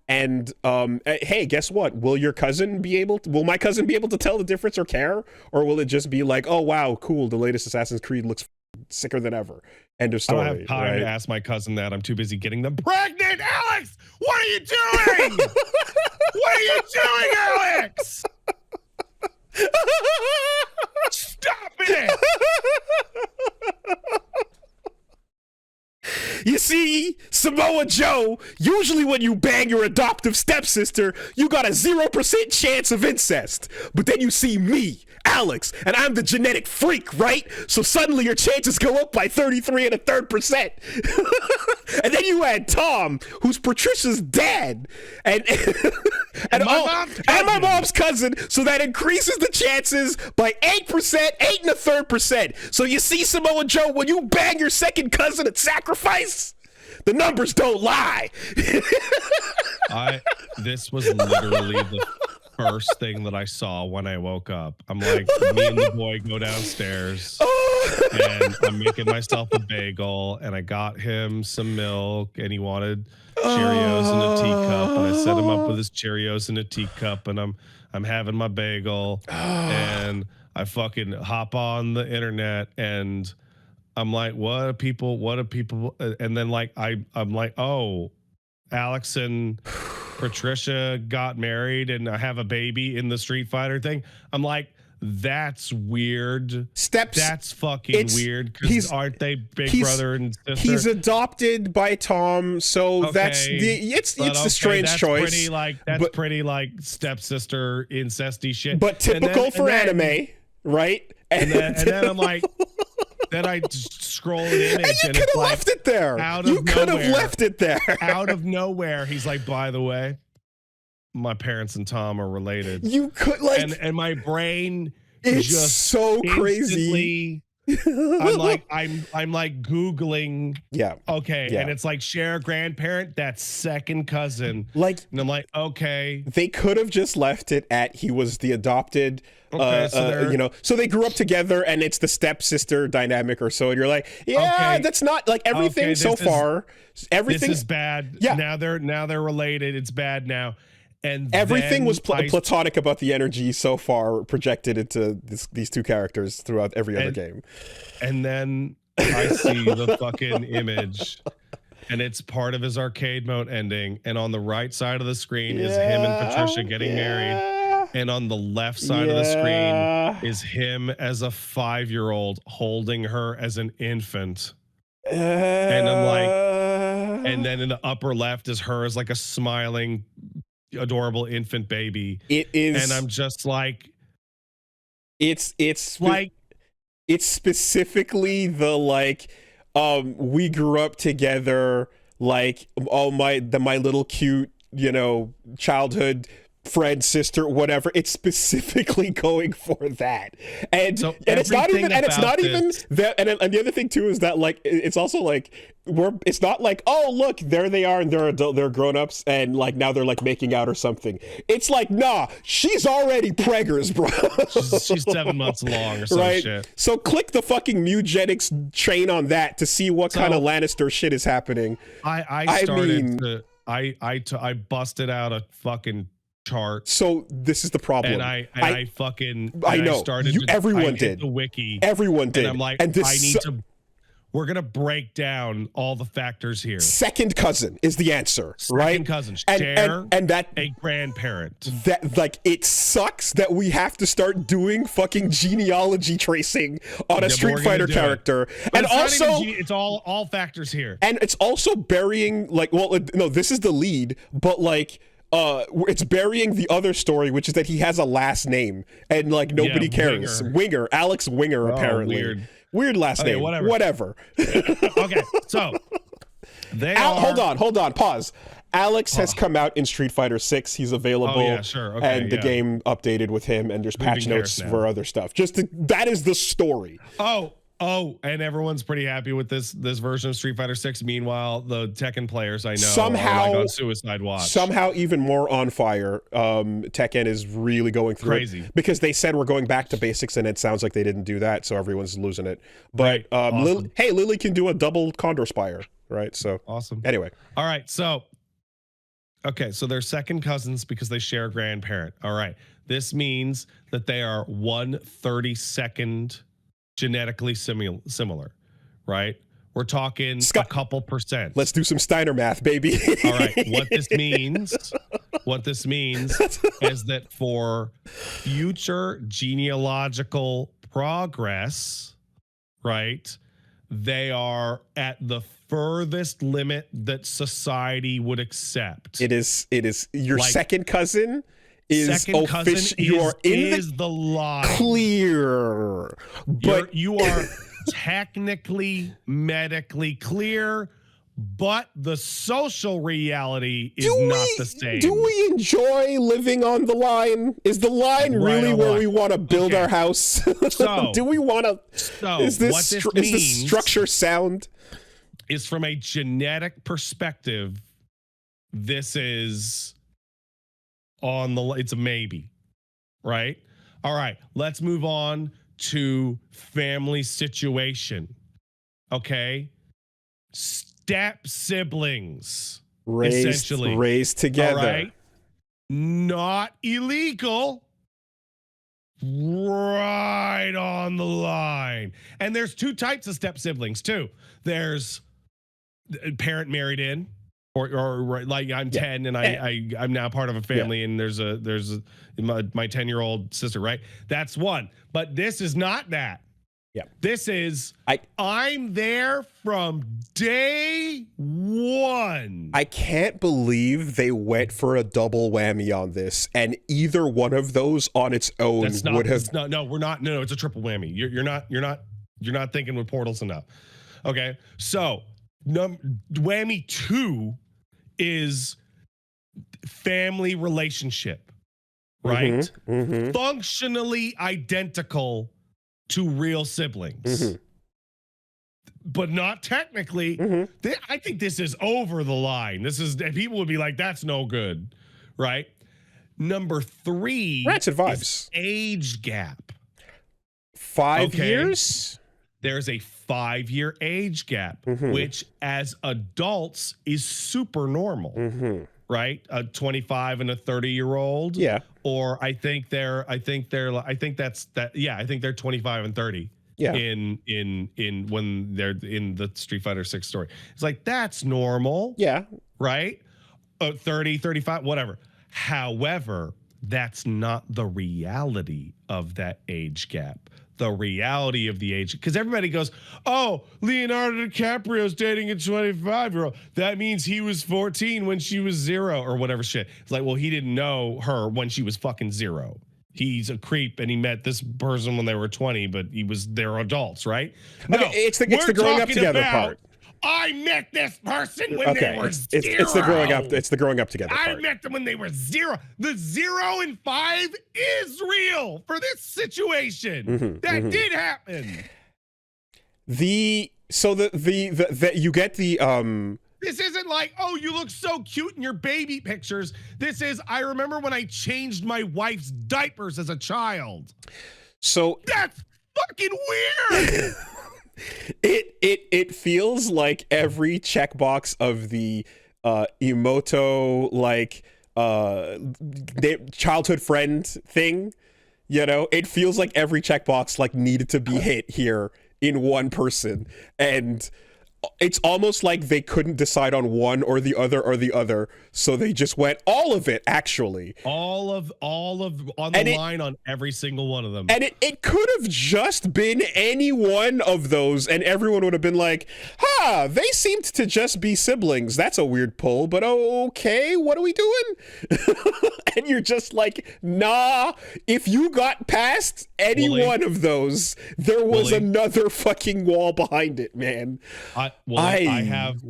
And hey, guess what? Will my cousin be able to tell the difference or care, or will it just be like, oh wow, cool, the latest Assassin's Creed looks sicker than ever? End of story. I don't have time to ask my cousin that. I'm too busy getting them pregnant. Alex, what are you doing? What are you doing, Alex? Stop it! You see, Samoa Joe, usually when you bang your adoptive stepsister, you got a 0% chance of incest. But then you see me, Alex, and I'm the genetic freak, right? So suddenly your chances go up by 33 1/3%. And then you add Tom, who's Patricia's dad, and my mom's cousin, so that increases the chances by 8%, 8 1/3%. So you see, Samoa Joe, when you bang your second cousin at Sacrifice, the numbers don't lie. This was literally the first thing that I saw when I woke up. I'm like, me and the boy go downstairs and I'm making myself a bagel, and I got him some milk, and he wanted Cheerios in a teacup, and I set him up with his Cheerios in a teacup, and I'm having my bagel, and I fucking hop on the internet, and I'm like, what are people, and then like I'm like, oh, Alex and Patricia got married and I have a baby in the Street Fighter thing. I'm like, that's weird. That's fucking weird. Because aren't they big brother and sister? He's adopted by Tom, so okay, it's the strange choice. Pretty like stepsister incesty shit. But typical for anime, right? And then I'm like, then I scroll an image, and you could have left it there. You could have left it there. Out of nowhere, he's like, by the way, my parents and Tom are related. You could like, and my brain it's just so crazy. I'm like Googling. Yeah. Okay. Yeah. And it's like share a grandparent, that's second cousin. Like, and I'm like, okay. They could have just left it at he was the adopted. Okay, so they grew up together, and it's the stepsister dynamic or so. And you're like, yeah, okay, that's not like everything so far. Everything is bad. Yeah. Now they're related. It's bad now. And everything was platonic about the energy so far projected into these two characters throughout every other game. And then I see the fucking image, and it's part of his arcade mode ending. And on the right side of the screen is him and Patricia getting married. And on the left side of the screen is him as a 5-year-old holding her as an infant. And I'm like, and then in the upper left is her as like a smiling, adorable infant baby. It is, and I'm just like, it's specifically the like, we grew up together, like, oh my little cute, childhood friend, sister, whatever. It's specifically going for that, and it's not even that. And the other thing too is that like it's also like it's not like, oh look, there they are and they're grown-ups and like now they're like making out or something. It's like, nah, she's already preggers, bro. she's 7 months along or some shit. So click the fucking Mugenics train on that to see what kind of Lannister shit is happening. I busted out a fucking chart. So this is the problem. And I know. Everyone did. The wiki. Everyone did. And I'm like, we're gonna break down all the factors here. Second cousin is the answer, right? Second cousin, share and that a grandparent. That like it sucks that we have to start doing fucking genealogy tracing on a Street Fighter character, and it's also it's all factors here, and it's also burying like, well, no, this is the lead, but like. It's burying the other story, which is that he has a last name and like nobody cares. Winger, Alex Winger, apparently. Weird last name. Whatever. Okay, so hold on, pause. Alex has come out in Street Fighter 6. He's available. Oh, yeah, sure. Okay, and the game updated with him, and there's patch notes for other stuff. That is the story. Oh, and everyone's pretty happy with this version of Street Fighter 6. Meanwhile, the Tekken players I know are like on suicide watch. Somehow even more on fire. Tekken is really going through crazy because they said we're going back to basics, and it sounds like they didn't do that, so everyone's losing it. But awesome. Lily can do a double Condor Spire, right? So awesome. Anyway, all right, so Okay, so they're second cousins because they share a grandparent. All right. This means that they are 1/32nd genetically similar, right? We're talking a Scott, couple percent. let's do some Steiner math, baby. All right. What this means is that for future genealogical progress, right? They are at the furthest limit that society would accept. It is your Like, second cousin is second cousin official. You are in is the line. clear, but You are technically medically clear, but the social reality is not the same. do we enjoy living on the line? Is the line Right really on where line. we want to build Okay. our house? So- do we want to? So Is this what this is this means structure sound? is, from a genetic perspective, this is it's a maybe, right? All right, let's move on to family situation. Okay. Step siblings, essentially. Raised together. All right. Not illegal. Right on the line. And there's two types of step siblings too. There's parent married in, or like I'm 10 and I'm now part of a family, and there's my 10-year-old sister, right? That's one. But this is not that. Yeah. This is I'm there from day one. I can't believe they went for a double whammy on this, and either one of those on its own would have. No, we're not. No, it's a triple whammy. You're not thinking with portals enough. Okay, so whammy 2 is family relationship, right? Mm-hmm. Functionally identical to real siblings, but not technically. I think this is over the line. People would be like, that's no good, right? Number 3, Rancid vibes. is age gap. 5 years? There's a 5-year age gap, which as adults is super normal, right? A 25 and a 30-year-old. Yeah. Or I think they're 25 and 30. Yeah. In when they're in the Street Fighter 6 story. It's like, that's normal. Yeah. Right? 30, 35, whatever. However, that's not the reality of that age gap. The reality of the age, because everybody goes, oh, Leonardo DiCaprio's dating a 25-year-old. That means he was 14 when she was 0 or whatever shit. It's like, well, he didn't know her when she was fucking 0. He's a creep and he met this person when they were 20, but they're adults, right? No, okay, it's the growing up together part. I met this person when they were 0. It's the growing up. It's the growing up together part. I met them when they were 0. The 0 and 5 is real for this situation. That did happen. You get the This isn't like, oh, you look so cute in your baby pictures. This is, I remember when I changed my wife's diapers as a child. So that's fucking weird. It feels like every checkbox of the Emoto childhood friend thing, it feels like every checkbox needed to be hit here in one person, and it's almost like they couldn't decide on one or the other, so they just went all of it, actually. All of on the line on every single one of them. And it could have just been any one of those, and everyone would have been like, they seemed to just be siblings. That's a weird pull, but okay, what are we doing? And you're just like, nah, if you got past any one of those, there was another fucking wall behind it, man. I have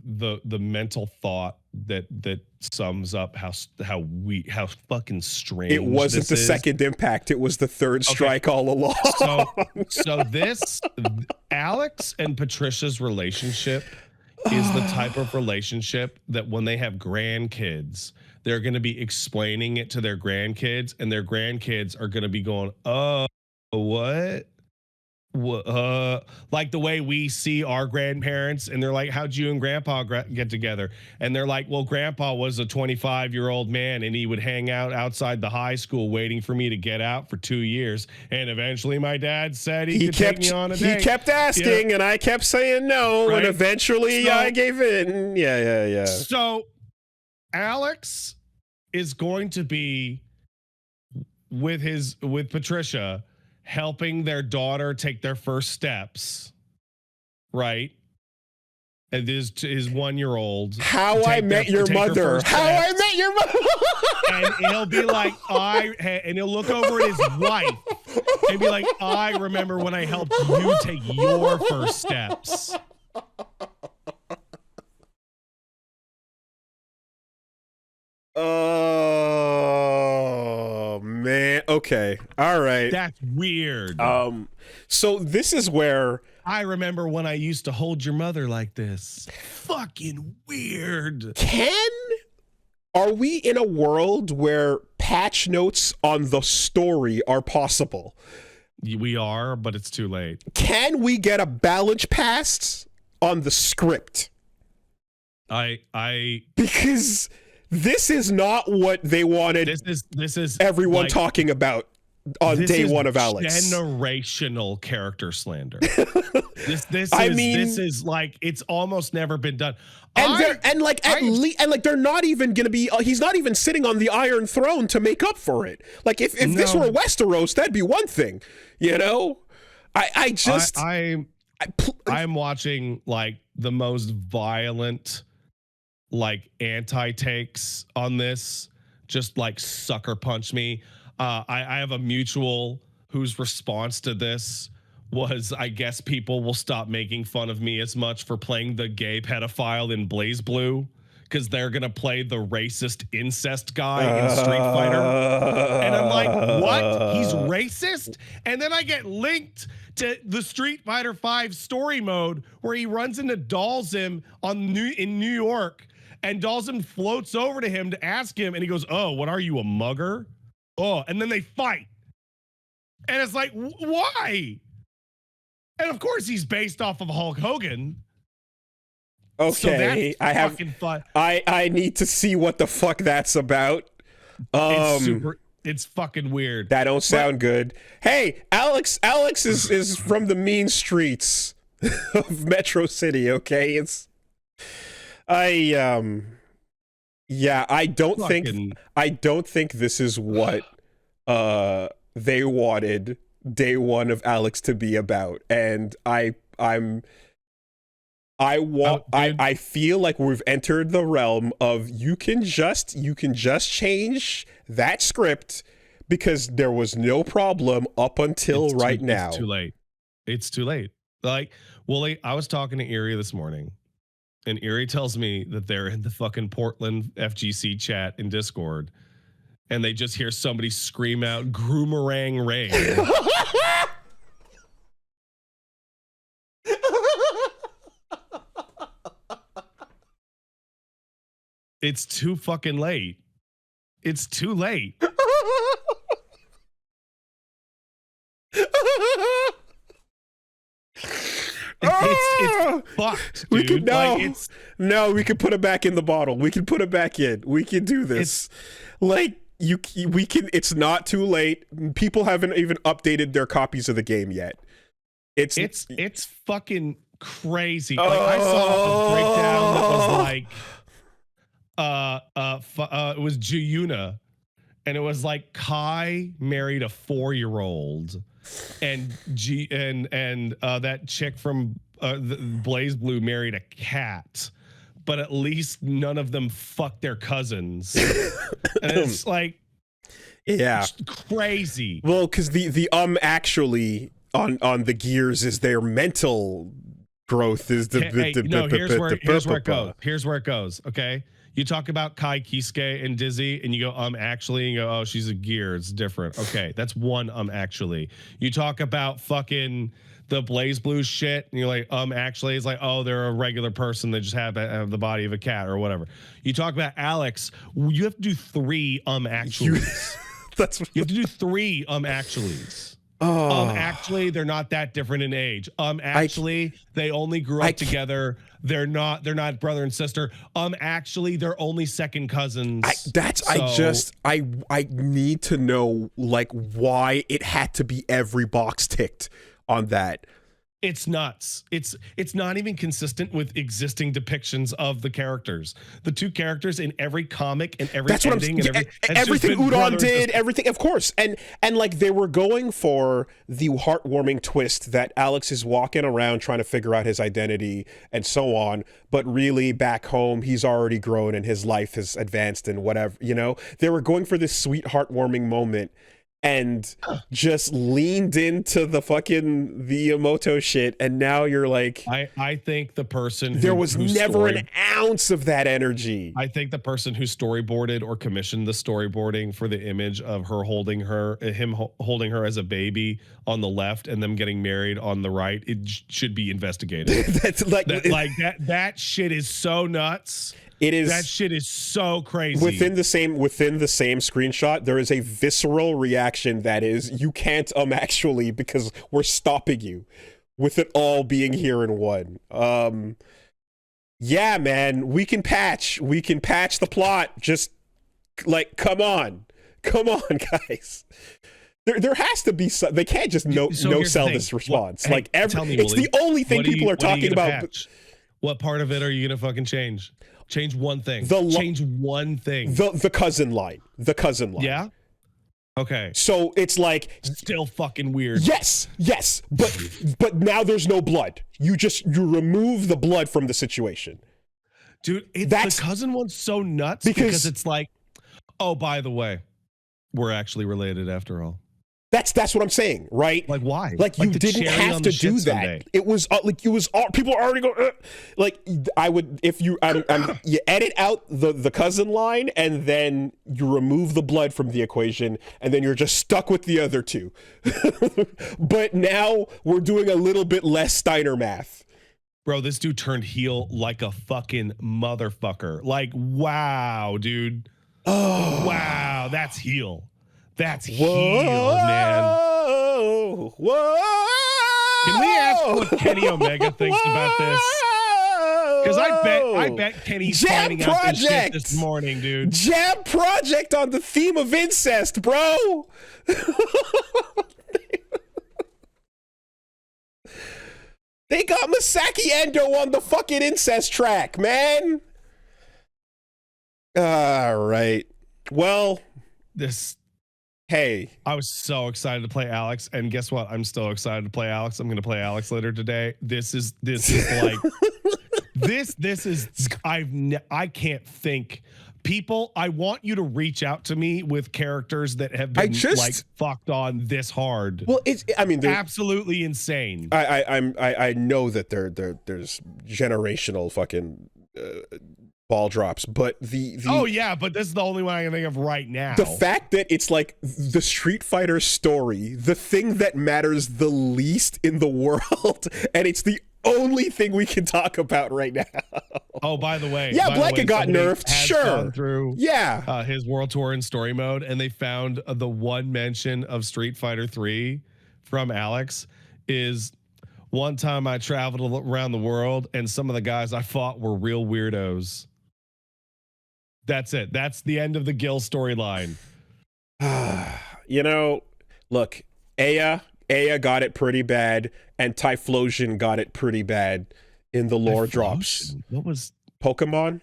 the mental thought that sums up how fucking strange it wasn't the second impact, it was the third strike all along. So this Alex and Patricia's relationship is the type of relationship that when they have grandkids, they're going to be explaining it to their grandkids, and their grandkids are going to be going, oh, what like the way we see our grandparents, and they're like, how'd you and grandpa get together? And they're like, well, grandpa was a 25-year-old man, and he would hang out outside the high school waiting for me to get out for 2 years, and eventually my dad said he could take me on a date. He kept asking, and I kept saying no, and eventually I gave in. Yeah. So Alex is going to be with Patricia, helping their daughter take their first steps, right? And this his 1-year-old. How I Met Your Mother. How I Met Your Mother. And he'll be like, and he'll look over at his wife and be like, I remember when I helped you take your first steps. Oh man. Okay. All right. That's weird. So this is where I remember when I used to hold your mother like this. Fucking weird. Are we in a world where patch notes on the story are possible? We are, but it's too late. Can we get a balance pass on the script? Because this is not what they wanted. This is everyone like, talking about on day one of Alex. Generational character slander. This is like it's almost never been done. And they're not even gonna be. He's not even sitting on the Iron Throne to make up for it. Like if this were Westeros, that'd be one thing, you know. I'm watching like the most violent like anti-takes on this, just like sucker punch me. I have a mutual whose response to this was, I guess people will stop making fun of me as much for playing the gay pedophile in Blaze Blue because they're going to play the racist incest guy in Street Fighter. And I'm like, what? He's racist? And then I get linked to the Street Fighter 5 story mode where he runs into Dalsim in New York, and Dalsim floats over to him to ask him, and he goes, oh, what are you, a mugger? Oh, and then they fight. And it's like, why? And of course he's based off of Hulk Hogan. Okay, so that's fucking fun. I need to see what the fuck that's about. It's fucking weird. That don't sound good. Hey, Alex is from the mean streets of Metro City, okay? I don't think this is what they wanted day one of Alex to be about, and I feel like we've entered the realm of you can just change that script because there was no problem up until now. It's too late. Like, Woolie, I was talking to Erie this morning, and Erie tells me that they're in the fucking Portland FGC chat in Discord, and they just hear somebody scream out Groomerang Ray. It's too fucking late. It's too late. It's fucked, dude. We could we could put it back in the bottle. We can put it back in. We can do this. We can. It's not too late. People haven't even updated their copies of the game yet. It's fucking crazy. Like I saw a breakdown that was like it was Juyuna, and it was like Kai married a 4-year-old, and that chick from Blaze Blue married a cat, but at least none of them fucked their cousins. And it's like, yeah, crazy. Well, because the actually on the gears is their mental growth is here's where it goes. Okay. You talk about Kai Kisuke and Dizzy, and you go, actually, and you go, oh, she's a gear. It's different. Okay, that's one, actually. You talk about fucking the Blaze Blue shit, and you're like, actually, it's like, oh, they're a regular person that just have the body of a cat or whatever. You talk about Alex, you have to do 3, actuallys. You have to do 3, actuallys. Actually, they're not that different in age. Actually, they only grew I up together. They're not brother and sister. Actually, they're only second cousins. I need to know like why it had to be every box ticked on that. It's nuts. It's not even consistent with existing depictions of the characters. The two characters in every comic and every ending and everything Udon did, everything, of course. And like they were going for the heartwarming twist that Alex is walking around trying to figure out his identity and so on, but really back home he's already grown and his life has advanced and whatever, you know. They were going for this sweet heartwarming moment and just leaned into the fucking Miyamoto shit, and now you're like, I think the person there was never an ounce of that energy. I think the person who storyboarded or commissioned the storyboarding for the image of her holding him holding her as a baby on the left and them getting married on the right, it should be investigated. That's like that shit is so nuts. It is, that shit is so crazy. Within the same screenshot, there is a visceral reaction that is, you can't actually, because we're stopping you, with it all being here in one. Yeah, man, we can patch the plot. Just like, come on, guys. There has to be some. They can't just no sell this response. It's the only thing people are talking about. What part of it are you gonna fucking change? Change one thing. Change one thing. The cousin line. Yeah. Okay. So it's like still fucking weird. Yes. But now there's no blood. You remove the blood from the situation. Dude, the cousin one's so nuts because it's like, oh, by the way, we're actually related after all. That's what I'm saying, right? Like why? Like you didn't have to do that. Sunday. It was people are already going like I would if you you edit out the cousin line and then you remove the blood from the equation and then you're just stuck with the other two. But now we're doing a little bit less Steiner math. Bro, this dude turned heel like a fucking motherfucker. Like, wow, dude. Oh. Wow, that's heel. That's heel, man. Whoa. Can we ask what Kenny Omega thinks about this? Because I bet Kenny's finding out this shit this morning, dude. Jam Project on the theme of incest, bro. They got Masaki Endo on the fucking incest track, man. All right. Well, hey, I was so excited to play Alex, and guess what? I'm still excited to play Alex. I'm going to play Alex later today. This is like this is I can't think. People, I want you to reach out to me with characters that have been like fucked on this hard. Well, they're absolutely insane. I know that there's generational fucking ball drops, but oh yeah, but this is the only one I can think of right now. The fact that it's like the Street Fighter story, the thing that matters the least in the world, and it's the only thing we can talk about right now. Oh, by the way, Blanka got nerfed. Sure, through his World Tour in story mode, and they found the one mention of Street Fighter 3 from Alex is one time I traveled around the world, and some of the guys I fought were real weirdos. That's it. That's the end of the Gil storyline. Look, Aya got it pretty bad, and Typhlosion got it pretty bad in the lore drops. What was Pokemon?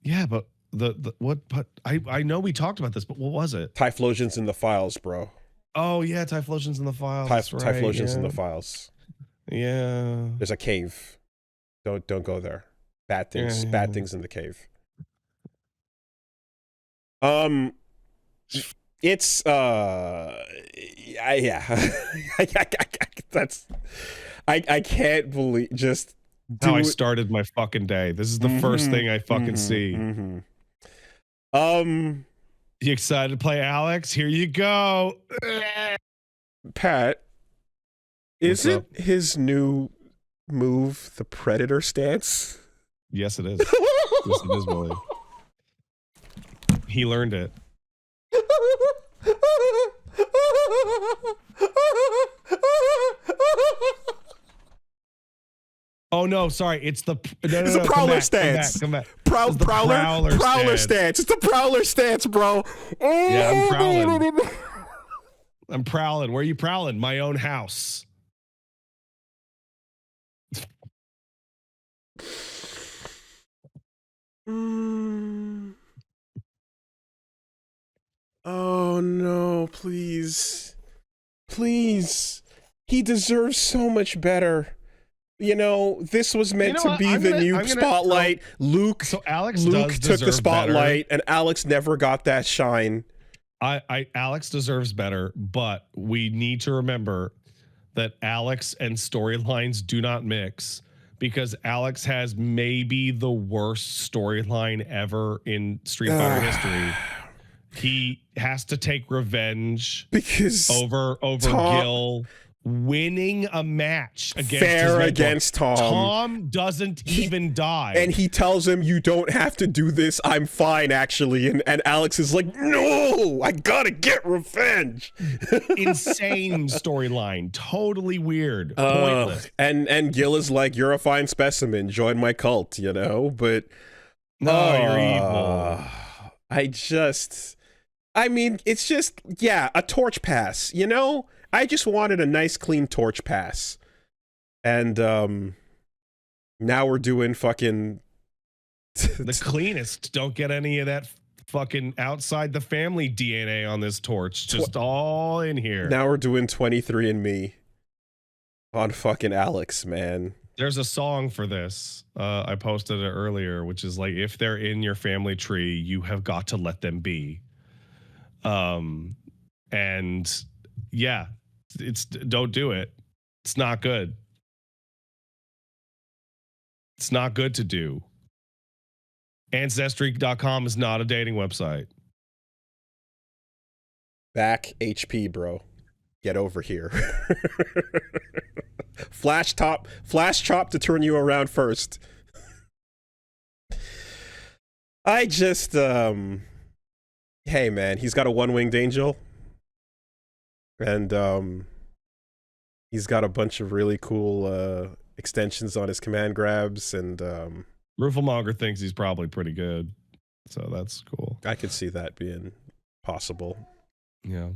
Yeah, but the what? But I know we talked about this, but what was it? Typhlosion's in the files, bro. Oh yeah, Typhlosion's in the files. Typhlosion's in the files. Yeah. There's a cave. Don't go there. Bad things. Bad things in the cave. It's that's I can't believe just how I started my fucking day. This is the first thing I fucking see. You excited to play Alex? Here you go. Pat, isn't his new move the Predator stance? Yes, it is. Yes, it is, Willie. He learned it. Oh no, sorry. It's the It's a prowler stance. Come back. Prowler stance. It's the prowler stance, bro. Yeah, I'm prowling. I'm prowling. Where are you prowling? My own house. Oh no, please. Please. He deserves so much better. You know, this was meant to be the new spotlight. Luke Alex took the spotlight, and Alex never got that shine. Alex deserves better, but we need to remember that Alex and storylines do not mix, because Alex has maybe the worst storyline ever in Street Fighter history. He has to take revenge because over Gil winning a match against Tom. Tom doesn't even die. And he tells him, you don't have to do this. I'm fine, actually. And Alex is like, no, I gotta get revenge. Insane storyline. Totally weird. Pointless. And Gil is like, you're a fine specimen. Join my cult, you know? But no, you're evil. I mean, it's just, yeah, a torch pass, you know? I just wanted a nice, clean torch pass. And now we're doing fucking... the cleanest. Don't get any of that fucking outside the family DNA on this torch. Just all in here. Now we're doing 23andMe on fucking Alex, man. There's a song for this. I posted it earlier, which is like, if they're in your family tree, you have got to let them be. And yeah, don't do it. It's not good. It's not good to do. Ancestry.com is not a dating website. Back HP, bro. Get over here. Flash chop to turn you around first. I just hey man, he's got a one-winged angel. And he's got a bunch of really cool extensions on his command grabs, and Rooflemonger thinks he's probably pretty good. So that's cool. I could see that being possible. Yeah.